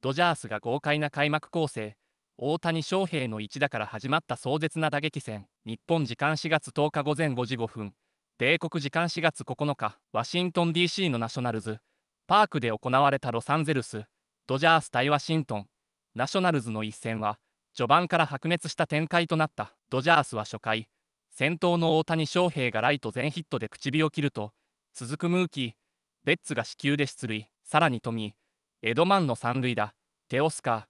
ドジャースが豪快な開幕攻勢、大谷翔平の一打から始まった壮絶な打撃戦。日本時間4月10日午前5時5分、米国時間4月9日、ワシントン DC のナショナルズパークで行われたロサンゼルスドジャース対ワシントンナショナルズの一戦は、序盤から白熱した展開となった。ドジャースは初回、先頭の大谷翔平がライト前ヒットで口火を切ると、続くムーキー、ベッツが死球で出塁、さらにトミー、エドマンの三塁打、テオスカー、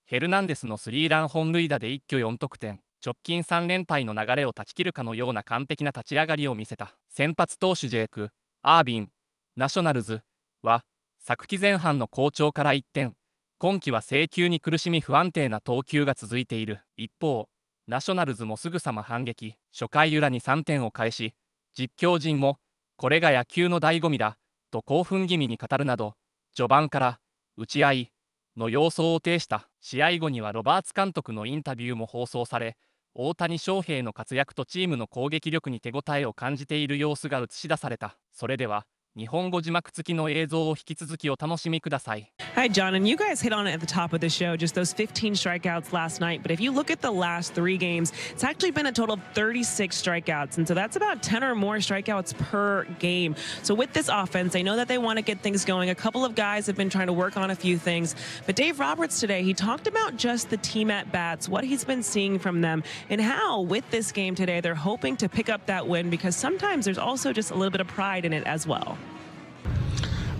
ヘルナンデスのスリーラン本塁打で一挙4得点、直近3連敗の流れを断ち切るかのような完璧な立ち上がりを見せた。先発投手ジェイク・アービン、ナショナルズは、昨季前半の好調から一転、今季は制球に苦しみ不安定な投球が続いている。一方、ナショナルズもすぐさま反撃、初回裏に3点を返し、実況陣も、これが野球の醍醐味だ、と興奮気味に語るなど、序盤から打ち合いの様相を呈した。試合後にはロバーツ監督のインタビューも放送され、大谷翔平の活躍とチームの攻撃力に手応えを感じている様子が映し出された。それでは、日本語字幕付きの映像を引き続きお楽しみください。Hi, John, and you guys hit on it at the top of the show, just those 15 strikeouts last night. But if you look at the last 3 games, it's actually been a total of 36 strikeouts. And so that's about 10 or more strikeouts per game. So with this offense, I know that they want to get things going. A couple of guys have been trying to work on a few things. But Dave Roberts today, he talked about just the team at bats, what he's been seeing from them, and how with this game today, they're hoping to pick up that win because sometimes there's also just a little bit of pride in it as well.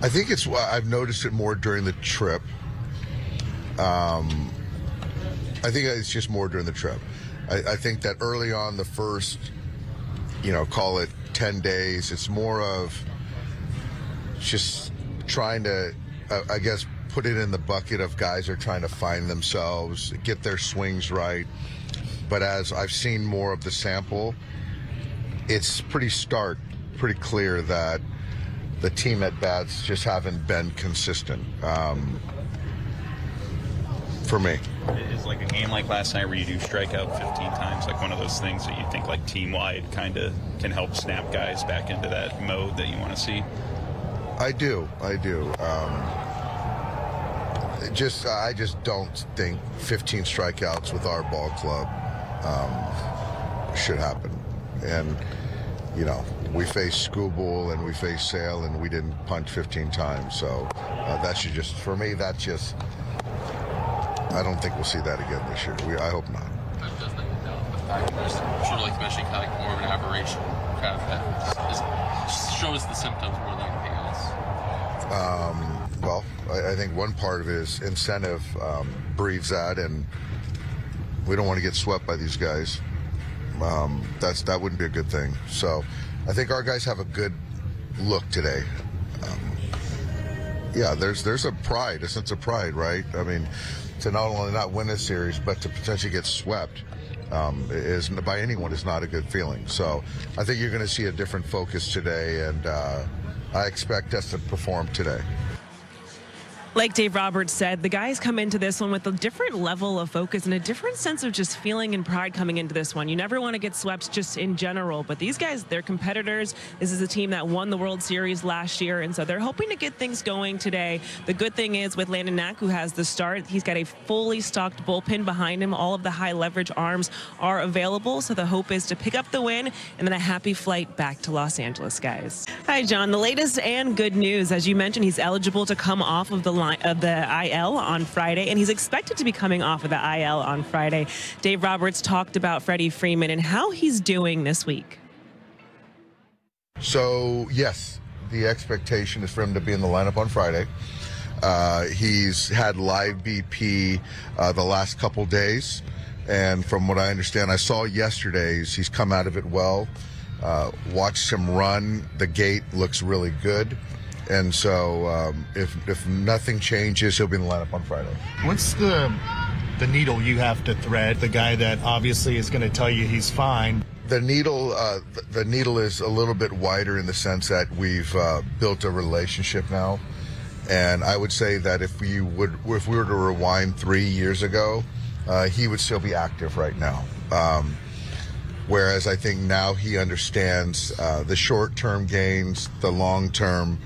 I think I've noticed it more during the trip. I think it's just more during the trip. I think that early on, the first, call it 10 days, it's more of just trying to, I guess, put it in the bucket of guys are trying to find themselves, get their swings right. But as I've seen more of the sample, it's pretty stark, pretty clear that the team at bats just haven't been consistent for me. Is like a game like last night where you do strike out 15 times like one of those things that you think like team-wide kind of can help snap guys back into that mode that you want to see? I do. I just don't think 15 strikeouts with our ball club should happen. And we faced Schoolbull and we faced Sale and we didn't punch 15 times. So that should just, for me, that's just, I don't think we'll see that again this year. I hope not. That does think the fact that should like mentioning kind of like more of an aberration, kind of that shows the symptoms more than anything else. Well, I think one part of it is incentive breeds that, and we don't want to get swept by these guys. That wouldn't be a good thing. So I think our guys have a good look today. Yeah, there's a pride, a sense of pride, right? I mean, to not only not win this series, but to potentially get swept is by anyone is not a good feeling. So I think you're going to see a different focus today, and I expect us to perform today. Like Dave Roberts said, the guys come into this one with a different level of focus and a different sense of just feeling and pride coming into this one. You never want to get swept just in general, but these guys, they're competitors. This is a team that won the World Series last year, and so they're hoping to get things going today. The good thing is with Landon Knack, who has the start, he's got a fully stocked bullpen behind him. All of the high leverage arms are available, so the hope is to pick up the win and then a happy flight back to Los Angeles, guys. Hi, John. The latest and good news, as you mentioned, he's eligible to come off of the IL on Friday, and he's expected to be coming off of the IL on Friday. Dave Roberts talked about Freddie Freeman and how he's doing this week. So, yes, the expectation is for him to be in the lineup on Friday. He's had live BP the last couple days, and from what I understand, I saw yesterday's, he's come out of it well. Watched him run. The gait looks really good. And so if nothing changes, he'll be in the lineup on Friday. What's the needle you have to thread? The guy that obviously is going to tell you he's fine. The needle is a little bit wider in the sense that we've built a relationship now. And I would say that if we were to rewind 3 years ago, he would still be active right now. Whereas I think now he understands the short-term gains, the long-term.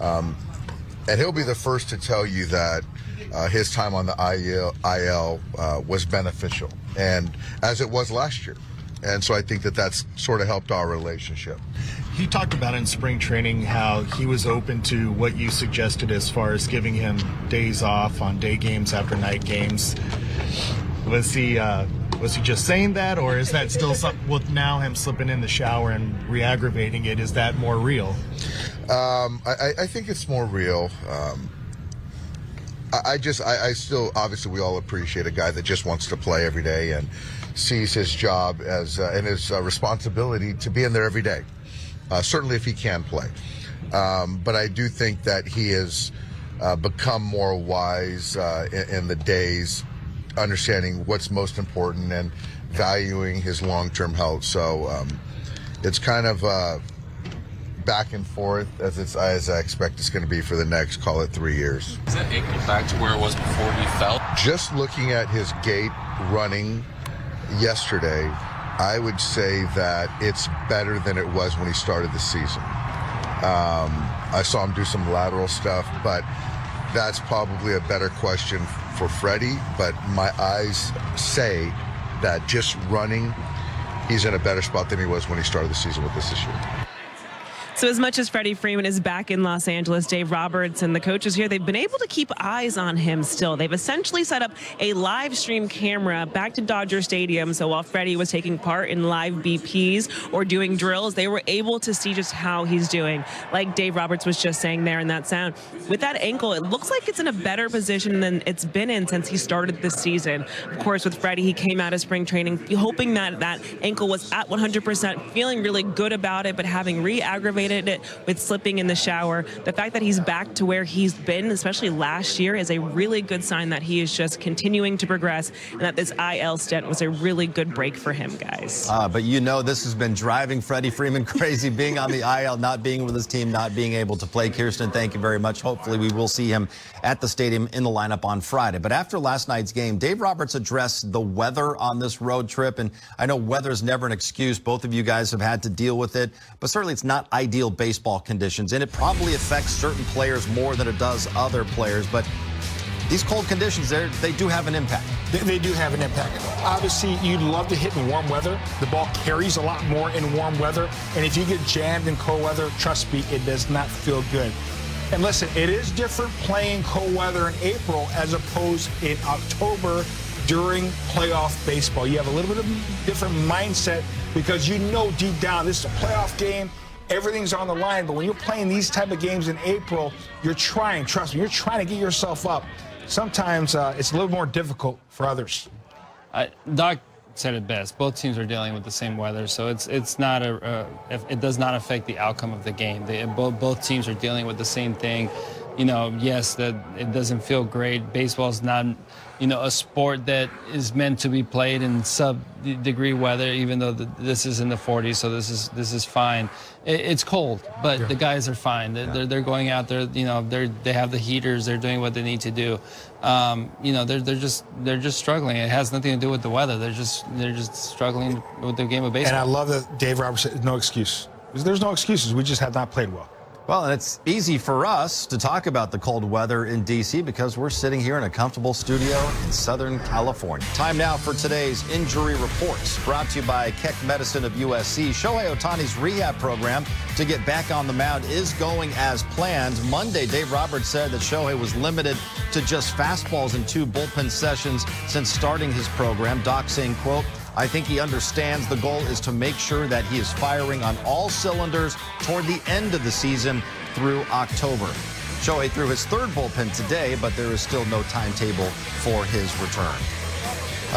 And he'll be the first to tell you that his time on the IL was beneficial, and as it was last year. And so I think that that's sort of helped our relationship. He talked about in spring training how he was open to what you suggested as far as giving him days off on day games after night games. Was he just saying that, or is that still something with now him slipping in the shower and re-aggravating it? Is that more real? I think it's more real. I still, obviously we all appreciate a guy that just wants to play every day and sees his job as and his responsibility to be in there every day, certainly if he can play. But I do think that he has become more wise in the days, understanding what's most important and valuing his long-term health. So it's kind of back and forth as I expect it's going to be for the next, call it 3 years. Is that ankle back to where it was before he fell? Just looking at his gait running yesterday, I would say that it's better than it was when he started the season. I saw him do some lateral stuff, but that's probably a better question for Freddie. But my eyes say that just running, he's in a better spot than he was when he started the season with this issue. So as much as Freddie Freeman is back in Los Angeles, Dave Roberts and the coaches here, they've been able to keep eyes on him still. They've essentially set up a live stream camera back to Dodger Stadium. So while Freddie was taking part in live BPs or doing drills, they were able to see just how he's doing. Like Dave Roberts was just saying there in that sound. With that ankle, it looks like it's in a better position than it's been in since he started this season. Of course, with Freddie, he came out of spring training hoping that that ankle was at 100%, feeling really good about it, but having re-aggravated it with slipping in the shower. The fact that he's back to where he's been, especially last year, is a really good sign that he is just continuing to progress and that this IL stint was a really good break for him, guys. But you know this has been driving Freddie Freeman crazy, being on the IL, not being with his team, not being able to play. Kirsten, thank you very much. Hopefully we will see him at the stadium in the lineup on Friday. But after last night's game, Dave Roberts addressed the weather on this road trip. And I know weather is never an excuse. Both of you guys have had to deal with it. But certainly it's not ideal baseball conditions, and it probably affects certain players more than it does other players. But these cold conditions, they do have an impact. They do have an impact. Obviously, you'd love to hit in warm weather. The ball carries a lot more in warm weather. And if you get jammed in cold weather, trust me, it does not feel good. And listen, it is different playing cold weather in April as opposed in October during playoff baseball. You have a little bit of a different mindset because you know deep down this is a playoff game. Everything's on the line. But when you're playing these type of games in April, you're trying, trust me, you're trying to get yourself up. Sometimes it's a little more difficult for others. Doc said it best. Both teams are dealing with the same weather, so it's not it does not affect the outcome of the game. Both teams are dealing with the same thing. You know, yes, that it doesn't feel great. Baseball's not, you know, a sport that is meant to be played in sub-degree weather, even though this is in the 40s, so this is fine. It's cold, but the guys are fine. They're going out there. You know, they have the heaters. They're doing what they need to do. You know, they're just struggling. It has nothing to do with the weather. They're just struggling with the game of baseball. And I love that Dave Roberts said no excuse. There's no excuses. We just have not played well. Well, and it's easy for us to talk about the cold weather in D.C. because we're sitting here in a comfortable studio in Southern California. Time now for today's injury reports, brought to you by Keck Medicine of USC. Shohei Ohtani's rehab program to get back on the mound is going as planned. Monday, Dave Roberts said that Shohei was limited to just fastballs in 2 bullpen sessions since starting his program. Doc saying, quote, I think he understands the goal is to make sure that he is firing on all cylinders toward the end of the season through October. Shohei threw his 3rd bullpen today, but there is still no timetable for his return.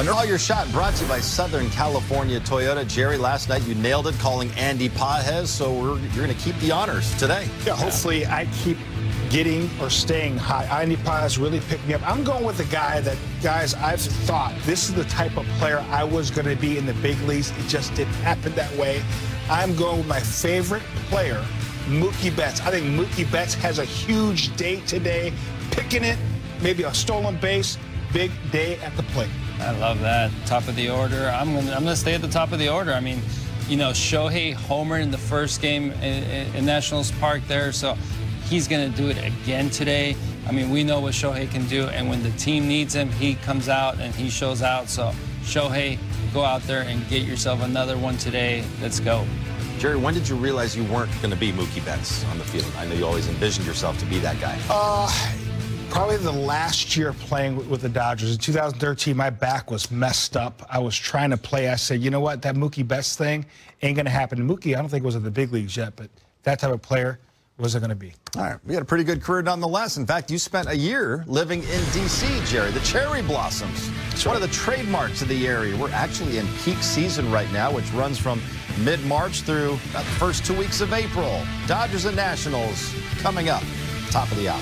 All Your Shot brought to you by Southern California Toyota. Jerry, last night you nailed it calling Andy Pages, so you're going to keep the honors today. Yeah, hopefully I keep getting or staying high. Andy Pages really picked me up. I'm going with a guy that, guys, I've thought this is the type of player I was going to be in the big leagues. It just didn't happen that way. I'm going with my favorite player, Mookie Betts. I think Mookie Betts has a huge day today, picking it, maybe a stolen base, big day at the plate. I love that. Top of the order. I'm gonna stay at the top of the order. I mean, you know, Shohei homered in the first game in Nationals Park there, so he's going to do it again today. I mean, we know what Shohei can do, and when the team needs him, he comes out and he shows out. So, Shohei, go out there and get yourself another one today. Let's go. Jerry, when did you realize you weren't going to be Mookie Betts on the field? I know you always envisioned yourself to be that guy. Probably the last year playing with the Dodgers. In 2013, my back was messed up. I was trying to play. I said, you know what, that Mookie Betts thing ain't going to happen. And Mookie, I don't think was at the big leagues yet, but that type of player was it going to be. All right, we had a pretty good career nonetheless. In fact, you spent a year living in D.C., Jerry. The cherry blossoms. It's one of the trademarks of the area. We're actually in peak season right now, which runs from mid-March through about the first 2 weeks of April. Dodgers and Nationals coming up, top of the hour.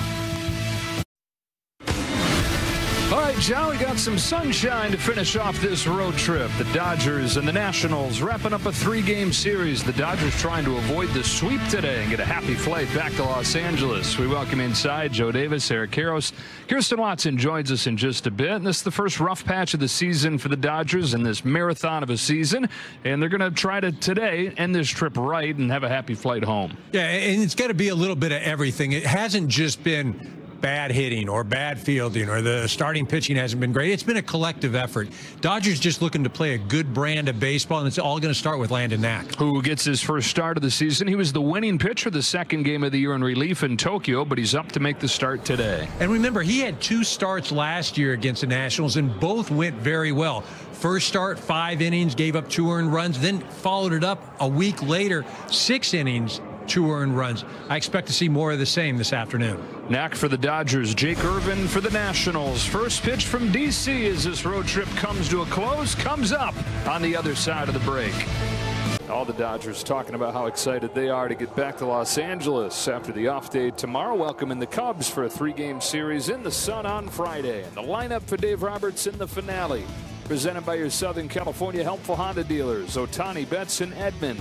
All right, John, we got some sunshine to finish off this road trip. The Dodgers and the Nationals wrapping up a 3-game series. The Dodgers trying to avoid the sweep today and get a happy flight back to Los Angeles. We welcome inside Joe Davis, Eric Karros. Kirsten Watson joins us in just a bit. And this is the first rough patch of the season for the Dodgers in this marathon of a season. And they're going to try to today end this trip right and have a happy flight home. Yeah, and it's got to be a little bit of everything. It hasn't just been bad hitting or bad fielding or the starting pitching hasn't been great. It's been a collective effort. Dodgers just looking to play a good brand of baseball, and it's all going to start with Landon Knack, who gets his first start of the season. He was the winning pitcher the second game of the year in relief in Tokyo, but he's up to make the start today. And remember, he had 2 starts last year against the Nationals, and both went very well. First start, 5 innings, gave up 2 earned runs, then followed it up a week later, 6 innings, 2 earned runs. I expect to see more of the same this afternoon. Knack for the Dodgers, Jake Irvin for the Nationals. First pitch from D.C. as this road trip comes to a close, comes up on the other side of the break. All the Dodgers talking about how excited they are to get back to Los Angeles after the off day tomorrow, welcoming the Cubs for a 3-game series in the sun on Friday. And the lineup for Dave Roberts in the finale, presented by your Southern California helpful Honda dealers, Ohtani, Betts, and Edman.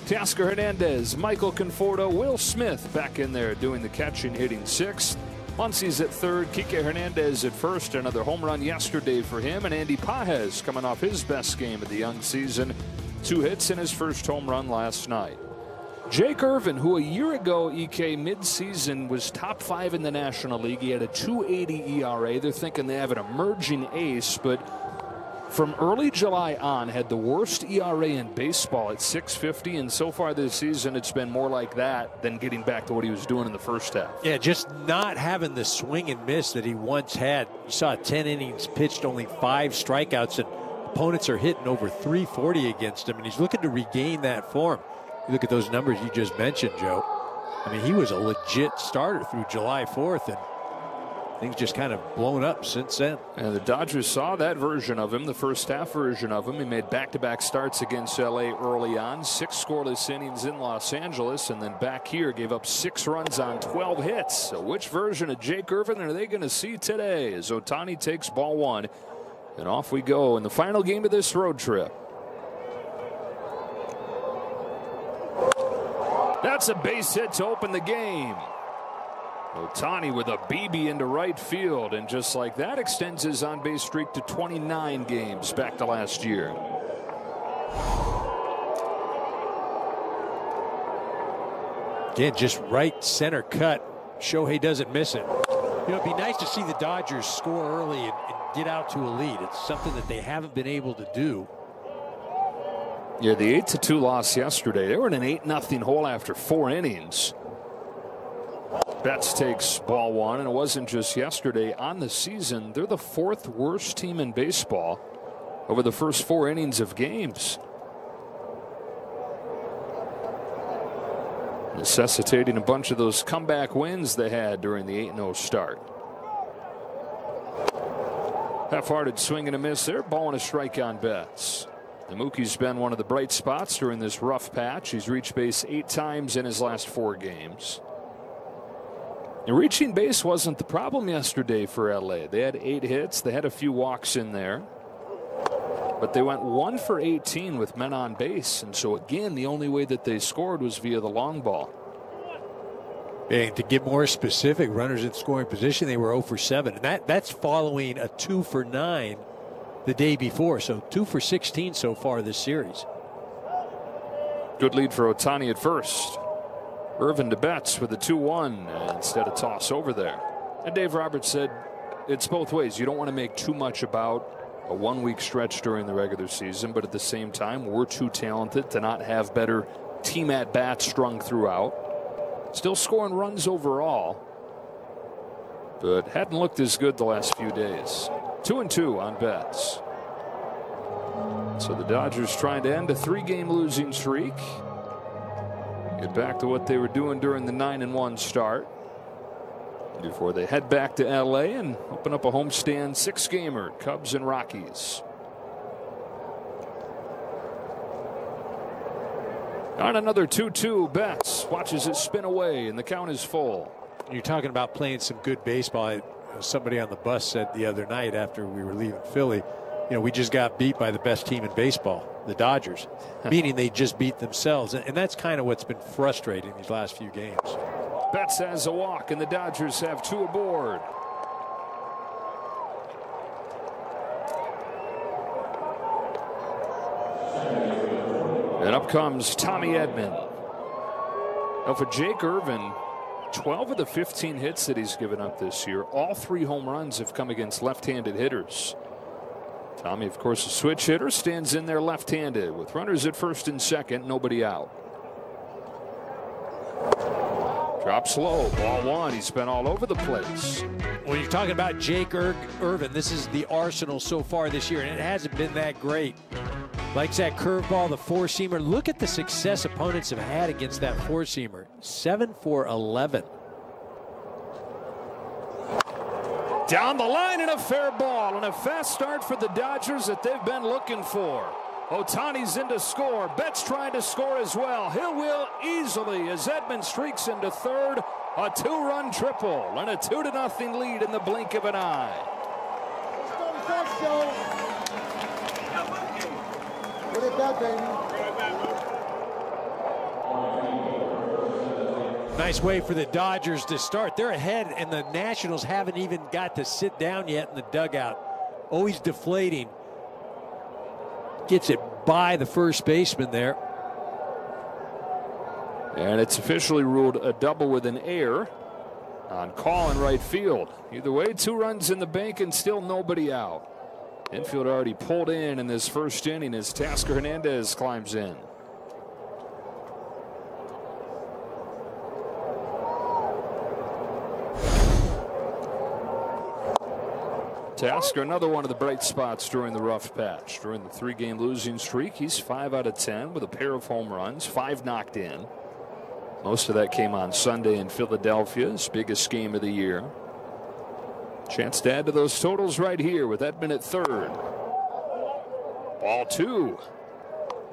Teoscar Hernandez, Michael Conforto, Will Smith back in there doing the catching, hitting 6th. Muncie's at 3rd, Kike Hernandez at 1st. Another home run yesterday for him. And Andy Pages coming off his best game of the young season. 2 hits in his first home run last night. Jake Irvin, who a year ago, EK, mid-season was top 5 in the National League. He had a 2.80 ERA. They're thinking they have an emerging ace, but from early July on, had the worst ERA in baseball at 6.50, and so far this season it's been more like that than getting back to what he was doing in the first half. Yeah, just not having the swing and miss that he once had. You saw 10 innings pitched, only 5 strikeouts, and opponents are hitting over 340 against him, and he's looking to regain that form. You look at those numbers you just mentioned, Joe. I mean, he was a legit starter through July 4th, and things just kind of blown up since then. And the Dodgers saw that version of him, the first half version of him. He made back-to-back starts against L.A. early on, 6 scoreless innings in Los Angeles, and then back here gave up 6 runs on 12 hits. So which version of Jake Irvin are they going to see today as Ohtani takes ball 1, and off we go in the final game of this road trip. That's a base hit to open the game. Ohtani with a BB into right field, and just like that extends his on-base streak to 29 games back to last year. Again, just right center cut. Shohei doesn't miss it. You know, it'd be nice to see the Dodgers score early and get out to a lead. It's something that they haven't been able to do. Yeah, the 8-2 loss yesterday. They were in an 8-0 hole after 4 innings. Betts takes ball 1, and it wasn't just yesterday. On the season, they're the 4th worst team in baseball over the first 4 innings of games, necessitating a bunch of those comeback wins they had during the 8-0 start. Half-hearted swing and a miss there, ball and a strike on Betts. The Mookie's been one of the bright spots during this rough patch. He's reached base 8 times in his last 4 games. And reaching base wasn't the problem yesterday for LA. They had 8 hits. They had a few walks in there. But they went 1 for 18 with men on base. And so, again, the only way that they scored was via the long ball. And to get more specific, runners in scoring position, they were 0 for 7. And that's following a 2 for 9 the day before. So 2 for 16 so far this series. Good lead for Ohtani at first. Irvin to Betts with a 2-1 instead of toss over there. And Dave Roberts said it's both ways. You don't want to make too much about a 1 week stretch during the regular season, but at the same time, we're too talented to not have better team at bats strung throughout. Still scoring runs overall, but hadn't looked as good the last few days. 2-2 on Betts. So the Dodgers trying to end a 3-game losing streak. Get back to what they were doing during the 9-1 start before they head back to LA and open up a homestand 6-gamer, Cubs and Rockies. On another 2-2, Betts watches it spin away and the count is full. You're talking about playing some good baseball. Somebody on the bus said the other night after we were leaving Philly, you know, we just got beat by the best team in baseball, the Dodgers, meaning they just beat themselves. And that's kind of what's been frustrating these last few games. Betts has a walk, and the Dodgers have 2 aboard. And up comes Tommy Edman. Now for Jake Irvin, 12 of the 15 hits that he's given up this year, all 3 home runs have come against left-handed hitters. Tommy, of course, a switch hitter, stands in there left-handed with runners at first and second, nobody out. Drops low, ball 1. He's been all over the place. When you're talking about Jake Irvin, this is the arsenal so far this year, and it hasn't been that great. Likes that curveball, the four-seamer. Look at the success opponents have had against that four-seamer. 7 for 11. Down the line and a fair ball and a fast start for the Dodgers that they've been looking for. Ohtani's in to score. Betts trying to score as well. He will easily as Edman streaks into third. A 2-run triple and a 2-0 lead in the blink of an eye. Nice way for the Dodgers to start. They're ahead, and the Nationals haven't even got to sit down yet in the dugout. Always deflating. Gets it by the first baseman there. And it's officially ruled a double with an error on call in right field. Either way, 2 runs in the bank and still nobody out. Infield already pulled in this first inning as Tasker Hernandez climbs in. Tasker, another one of the bright spots during the rough patch. During the 3-game losing streak, he's 5 out of 10 with a pair of home runs, 5 knocked in. Most of that came on Sunday in Philadelphia, his biggest game of the year. Chance to add to those totals right here with Edman at third. Ball 2.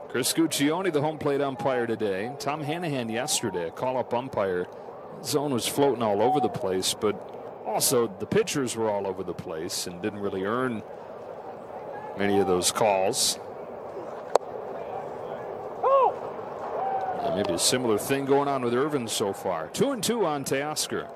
Chris Guccione, the home plate umpire today. Tom Hanahan yesterday, a call-up umpire. Zone was floating all over the place, but also the pitchers were all over the place and didn't really earn many of those calls. Maybe a similar thing going on with Irvin so far. 2-2 on Tasker.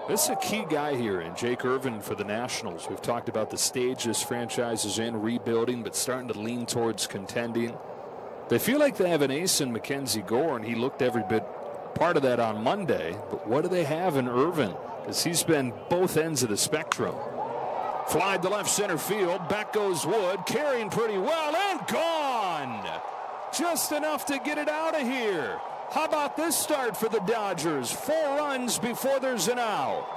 This is a key guy here in Jake Irvin for the Nationals. We've talked about the stage this franchise is in, rebuilding, but starting to lean towards contending. They feel like they have an ace in Mackenzie Gore, and he looked every bit part of that on Monday. But what do they have in Irvin? Because he's been both ends of the spectrum. Fly to left center field. Back goes Wood, carrying pretty well, and gone! Just enough to get it out of here. How about this start for the Dodgers? 4 runs before there's an out.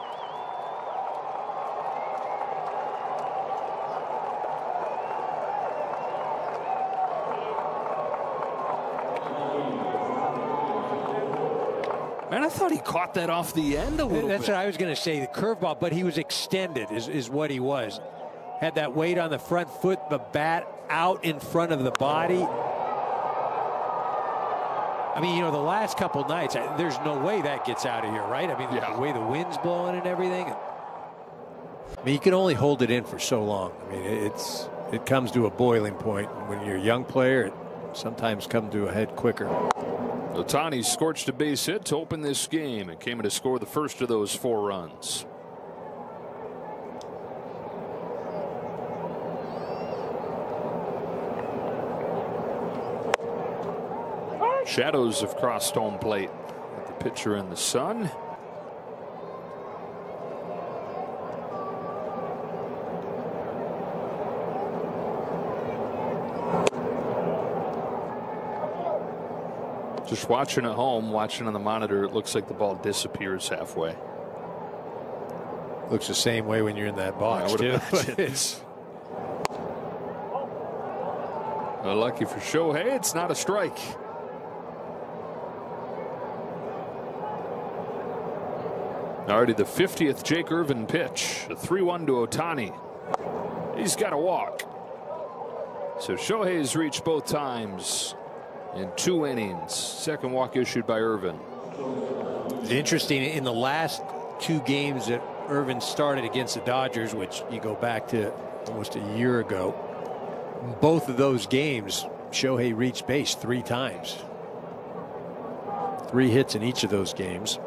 Man, I thought he caught that off the end a little bit. That's what I was going to say, the curveball, but he was extended is what he was. Had that weight on the front foot, the bat out in front of the body. I mean, you know, the last couple nights, there's no way that gets out of here, right? I mean, the way the wind's blowing and everything. I mean, you can only hold it in for so long. I mean, it comes to a boiling point. When you're a young player, it sometimes comes to a head quicker. Ohtani scorched a base hit to open this game and came in to score the first of those 4 runs. Shadows have crossed home plate with the pitcher in the sun. Just watching at home, watching on the monitor, it looks like the ball disappears halfway. Looks the same way when you're in that box, too. Well, lucky for Shohei, it's not a strike. Already the 50th Jake Irvin pitch. A 3-1 to Ohtani. He's got to walk. So Shohei's reached both times in 2 innings. Second walk issued by Irvin. It's interesting, in the last 2 games that Irvin started against the Dodgers, which you go back to almost a year ago, both of those games Shohei reached base 3 times. 3 hits in each of those games.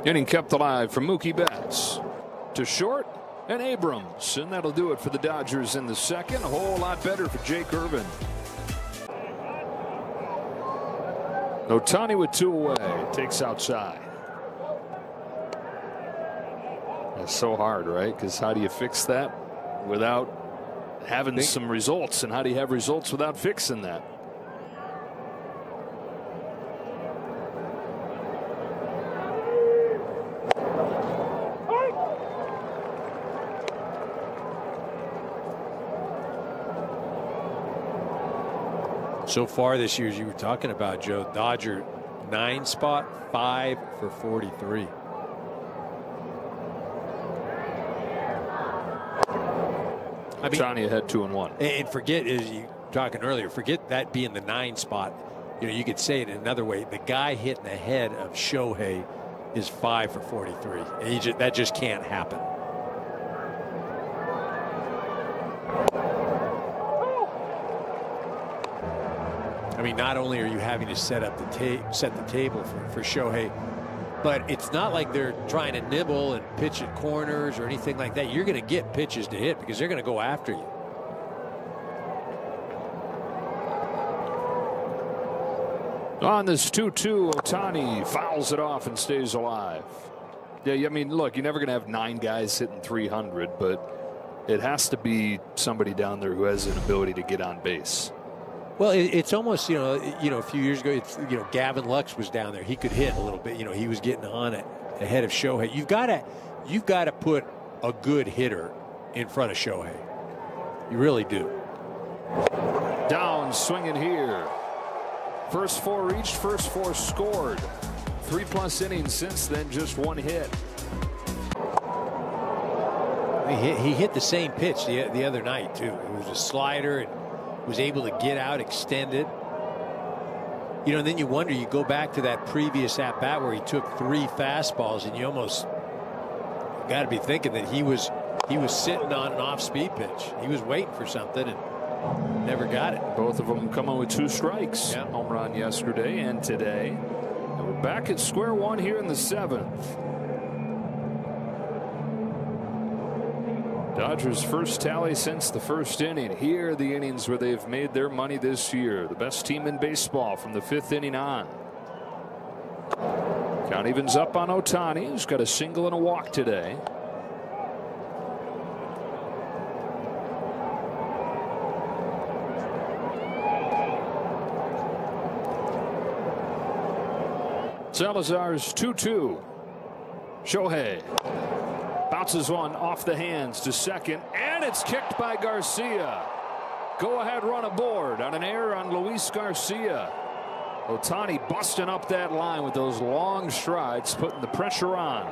Inning kept alive from Mookie Betts to short and Abrams, and that'll do it for the Dodgers in the second. A whole lot better for Jake Irvin. Ohtani with 2 away, takes outside. That's so hard, right? Because how do you fix that without having some results, and how do you have results without fixing that? So far this year, as you were talking about, Joe, Dodger 9 spot, 5 for 43. I mean, Johnny had 2 and 1. And forget, as you were talking earlier, forget that being the 9 spot. You know, you could say it in another way. The guy hitting the head of Shohei is 5 for 43. And that just can't happen. I mean, not only are you having to set the table for Shohei, but it's not like they're trying to nibble and pitch at corners or anything like that. You're going to get pitches to hit because they're going to go after you. On this 2-2, Ohtani fouls it off and stays alive. Yeah, I mean, look, you're never going to have 9 guys hitting 300, but it has to be somebody down there who has an ability to get on base. Well, it's almost, you know, a few years ago, Gavin Lux was down there. He could hit a little bit. You know, he was getting on it ahead of Shohei. You've got to put a good hitter in front of Shohei. You really do. Down, swinging here. First 4 reached, first 4 scored. 3+ innings since then, just 1 hit. He hit the same pitch the other night too. It was a slider and was able to get out, extend it. You know, and then you wonder, you go back to that previous at bat where he took 3 fastballs, and you almost got to be thinking that he was sitting on an off-speed pitch. He was waiting for something and never got it. Both of them coming with 2 strikes. Yeah. Home run yesterday and today. And we're back at square one here in the 7th. Dodgers' first tally since the first inning. Here are the innings where they've made their money this year. The best team in baseball from the 5th inning on. Count evens up on Ohtani, who's got a single and a walk today. Salazar's 2-2. Shohei bounces one off the hands to second, and it's kicked by Garcia. Go-ahead run aboard on an error on Luis Garcia. Ohtani busting up that line with those long strides, putting the pressure on.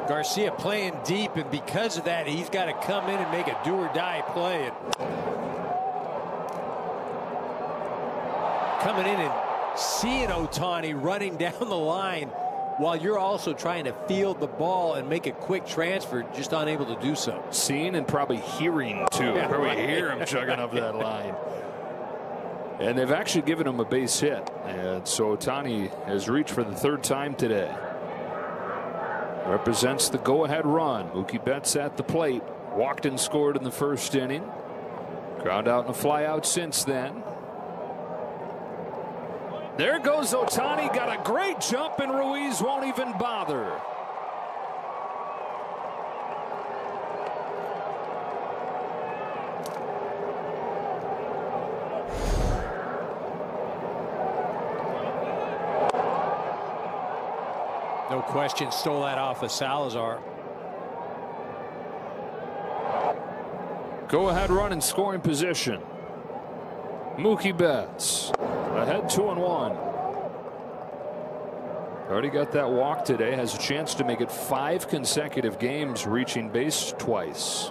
Garcia playing deep, and because of that, he's got to come in and make a do-or-die play. Coming in and seeing Ohtani running down the line, while you're also trying to field the ball and make a quick transfer, just unable to do so. Seeing and probably hearing, too. Yeah, Probably right. hear him chugging up that line. And they've actually given him a base hit. And so Ohtani has reached for the third time today. Represents the go-ahead run. Mookie Betts at the plate. Walked and scored in the first inning. Ground out and a fly out since then. There goes Ohtani. Got a great jump, and Ruiz won't even bother. No question, stole that off of Salazar. Go ahead run in scoring position. Mookie Betts ahead 2-1. Already got that walk today. Has a chance to make it 5 consecutive games, reaching base twice.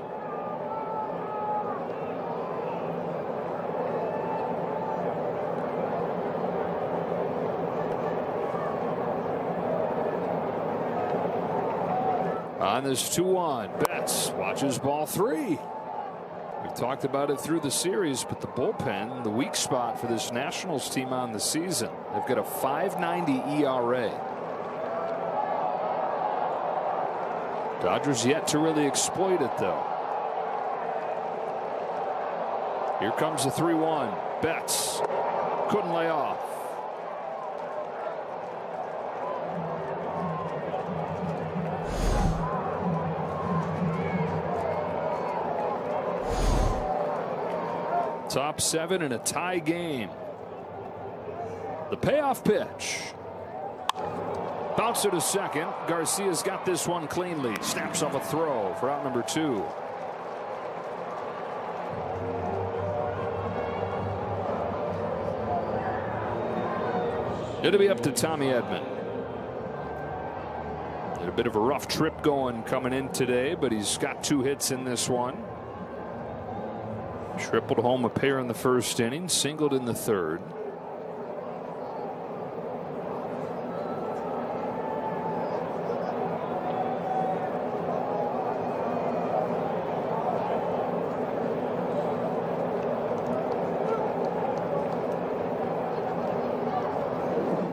On this 2-1, Betts watches ball 3. We've talked about it through the series, but the bullpen, the weak spot for this Nationals team on the season. They've got a 5.90 ERA. Dodgers yet to really exploit it, though. Here comes the 3-1. Betts couldn't lay off. Top 7 in a tie game. The payoff pitch. Bouncer to second. Garcia's got this one cleanly. Snaps off a throw for out number 2. It'll be up to Tommy Edman. Had a bit of a rough trip going coming in today, but he's got 2 hits in this one. Tripled home a pair in the first inning, singled in the third.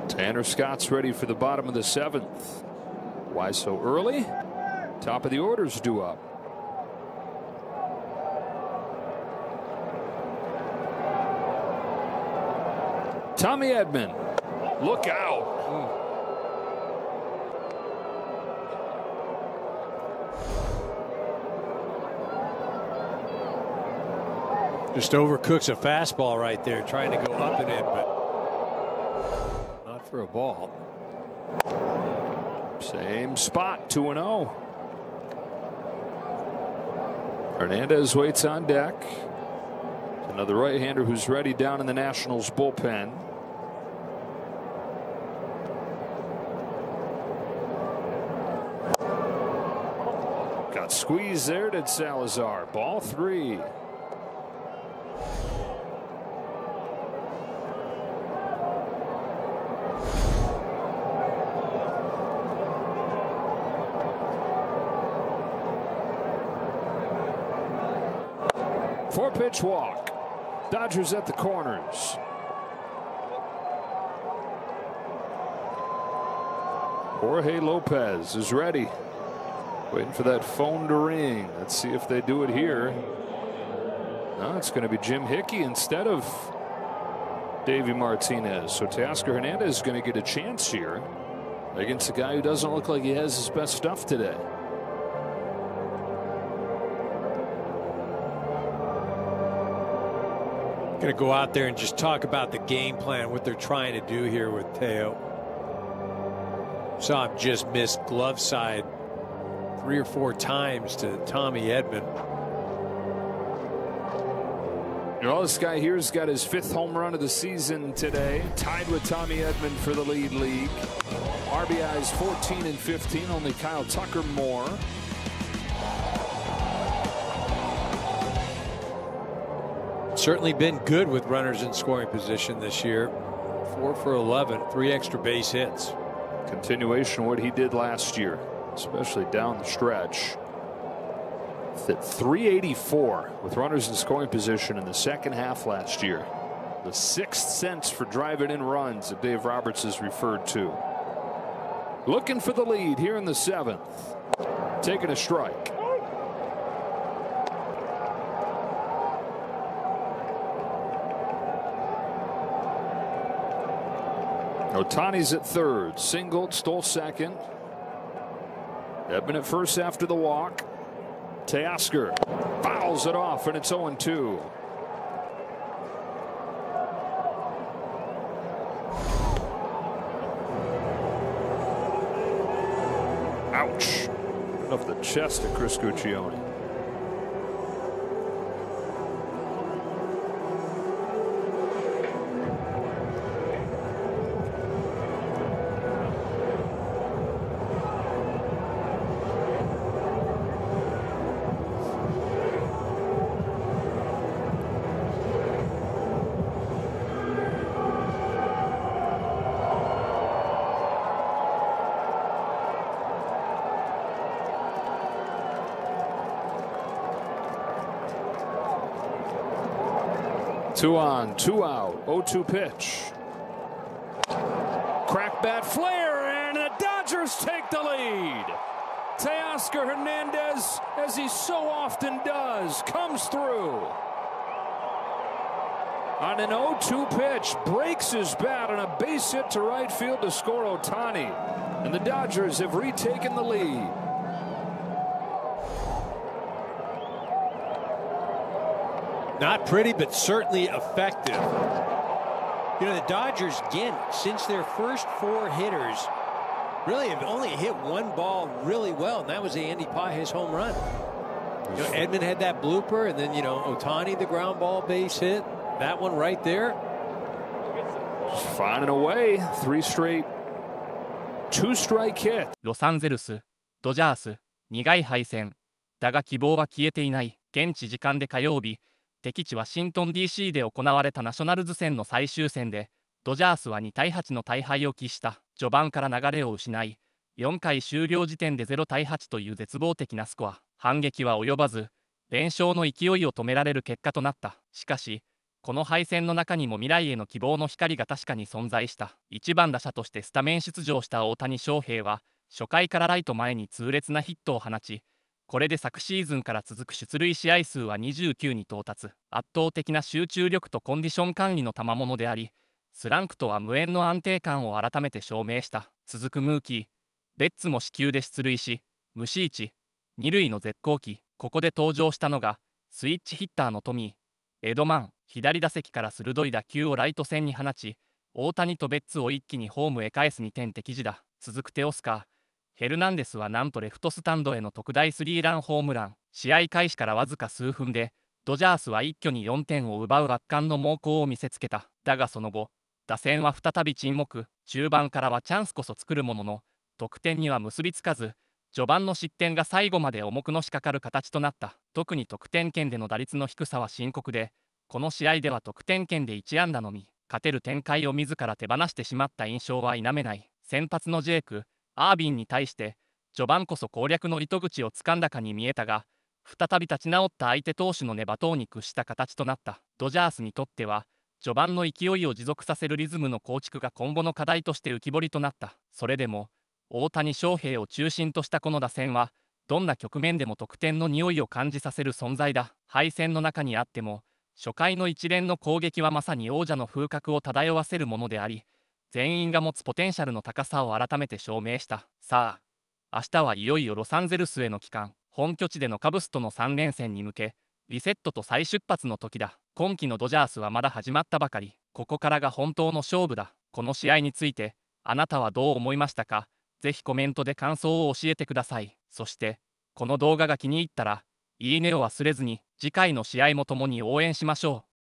Tanner Scott's ready for the bottom of the 7th. Why so early? Top of the order's due up. Tommy Edman, look out. Just overcooks a fastball right there, trying to go up and in, but not for a ball. Same spot, 2-0. Hernandez waits on deck. Another right-hander who's ready down in the Nationals bullpen. Got squeezed there, did Salazar. Ball 3. Four-pitch walk. Dodgers at the corners. Jorge Lopez is ready. Waiting for that phone to ring. Let's see if they do it here. No, it's going to be Jim Hickey instead of Davey Martinez. So Teoscar Hernandez is going to get a chance here against a guy who doesn't look like he has his best stuff today. Going to go out there and just talk about the game plan, what they're trying to do here with Teo. Saw him just miss glove side 3 or 4 times to Tommy Edman. Well, this guy here's got his 5th home run of the season today, tied with Tommy Edman for the lead league. RBIs 14 and 15, only Kyle Tucker more. Certainly been good with runners in scoring position this year. 4 for 11, 3 extra base hits. Continuation of what he did last year, especially down the stretch. Hit 384 with runners in scoring position in the second half last year. The sixth sense for driving in runs that Dave Roberts has referred to. Looking for the lead here in the seventh. Taking a strike. Ohtani's at third. Singled, stole second. Edman at first after the walk. Teoscar fouls it off, and it's 0-2. Ouch. Off the chest of Chris Guccione. Two on, two out, 0-2 pitch. Crack bat flare, and the Dodgers take the lead. Teoscar Hernandez, as he so often does, comes through. On an 0-2 pitch, breaks his bat on a base hit to right field to score Ohtani. And the Dodgers have retaken the lead. Not pretty, but certainly effective. You know, the Dodgers, again, since their first four hitters, really have only hit one ball really well, and that was the Andy Pages home run. You know, Edman had that blooper, and then, you know, Ohtani, the ground ball base hit. That one right there. Finding a way. Three straight, two-strike hit. ロサンゼルス、ドジャース、苦い敗戦。だが希望は消えていない。現地時間で火曜日。敵地ワシントン DC で行われたナショナルズ戦の最終戦で、ドジャースは2対8の大敗を喫した。序盤から流れを失い、4回終了時点で0対8という絶望的なスコア。反撃は及ばず、連勝の勢いを止められる結果となった。しかし、この敗戦の中にも未来への希望の光が確かに存在した。1番打者としてスタメン出場した大谷翔平は、初回からライト前に痛烈なヒットを放ち、これで昨シーズンから続く出塁試合数は29に到達。圧倒的な集中力とコンディション管理の賜物であり、スランクとは無縁の安定感を改めて証明した。続くムーキー、ベッツも四球で出塁し、無四一、二塁の絶好機。ここで登場したのが、スイッチヒッターのトミー。エドマン、左打席から鋭い打球をライト線に放ち、大谷とベッツを一気にホームへ返す2点敵地だ。続くテオスカー。ヘルナンデスはなんとレフトスタンドへの特大スリーランホームラン。試合開始からわずか数分で、ドジャースは一挙に4点を奪う圧巻の猛攻を見せつけた。だがその後、打線は再び沈黙。中盤からはチャンスこそ作るものの、得点には結びつかず、序盤の失点が最後まで重くのしかかる形となった。特に得点圏での打率の低さは深刻で、この試合では得点圏で1安打のみ、勝てる展開を自ら手放してしまった印象は否めない。先発のジェイク、アービンに対して序盤こそ攻略の糸口をつかんだかに見えたが、再び立ち直った相手投手のネバ等に屈した形となった。ドジャースにとっては序盤の勢いを持続させるリズムの構築が今後の課題として浮き彫りとなった。それでも大谷翔平を中心としたこの打線はどんな局面でも得点の匂いを感じさせる存在だ。敗戦の中にあっても初回の一連の攻撃はまさに王者の風格を漂わせるものであり、全員が持つポテンシャルの高さを改めて証明した。さあ、明日はいよいよロサンゼルスへの帰還、本拠地でのカブスとの3連戦に向け、リセットと再出発の時だ。今季のドジャースはまだ始まったばかり。ここからが本当の勝負だ。この試合について、あなたはどう思いましたか？ぜひコメントで感想を教えてください。そして、この動画が気に入ったら、いいねを忘れずに、次回の試合も共に応援しましょう。